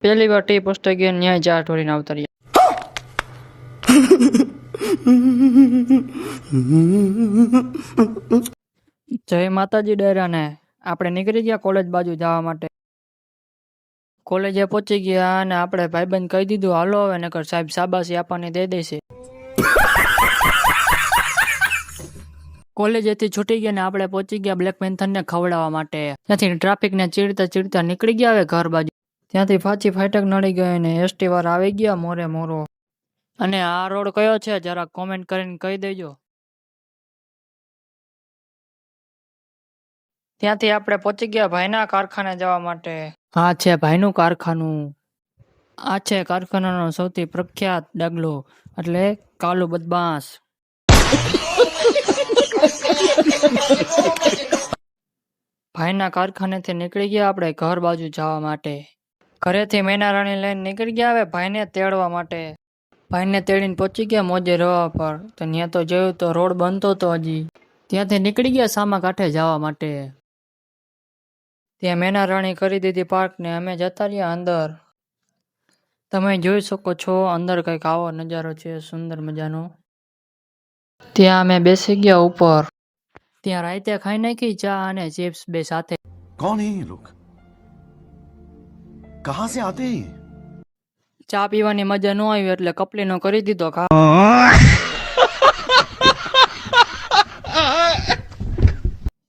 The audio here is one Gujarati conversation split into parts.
પહેલી વાર ટી પોસ્ટ ગયા ન્યાય ચા ઢોળીને આવતા રહ્યા. જય માતાજી ડેરાને આપણે નીકળી ગયા કોલેજ બાજુ જવા માટે. કોલેજે પહોંચી ગયા અને આપણે ભાઈબંધ કહી દીધું હાલો હવે નકર સાહેબ શાબાશી આપણને દઈ દેશે. કોલેજેથી છૂટી ગયા ને આપણે પહોંચી ગયા બ્લેક પેન્થરને ખવડાવવા માટે. ત્યાંથી ટ્રાફિકને ચીડતા ચીડતા નીકળી ગયા હવે ઘર બાજુ. ત્યાંથી પાછી ફાટક નડી ગઈ ને એસટી વાળા આવી ગયા મોરે મોરો. અને આ રોડ કયો છે જરા કોમેન્ટ કરીને કહી દેજો. ત્યાંથી આપણે પહોંચી ગયા ભાઈના કારખાને જવા માટે. આ છે ભાઈનું કારખાનું. આ છે કારખાનાનો સૌથી પ્રખ્યાત ડગલો એટલે કાલુ બદમાશ. ભાઈના કારખાનેથી નીકળી ગયા આપણે ઘર બાજુ જવા માટે. ઘરેથી મેના રાણી લઈને નીકળી ગયા હવે ભાઈને તેડવા માટે. ભાઈને તેડીને પહોંચી ગયા મોજે રવા પર. તો ત્યાં તો જોયું તો રોડ બનતો હતો હજી. ત્યાંથી નીકળી ગયા સામા કાંઠે જવા માટે. ત્યાં મેના રાણી કરી દીધી પાર્ક ને અમે જતા રહ્યા અંદર. તમે જોઈ શકો છો અંદર કંઈક આવો નજારો છે સુંદર મજાનો. ત્યાં અમે બેસી ગયા ઉપર. ત્યાં રાતે ખાઈ નાખી ચા અને ચિપ્સ બે સાથે. कौन है ये लोग कहां से आते हैं ये? ચા પીવાની મજા ન આવી એટલે કપલીનો કરી દીધો ઘા.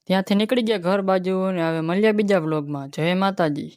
ત્યાંથી નીકળી ગયા ઘર બાજુ ને હવે મળ્યા બીજા વ્લોગમાં. જય માતાજી.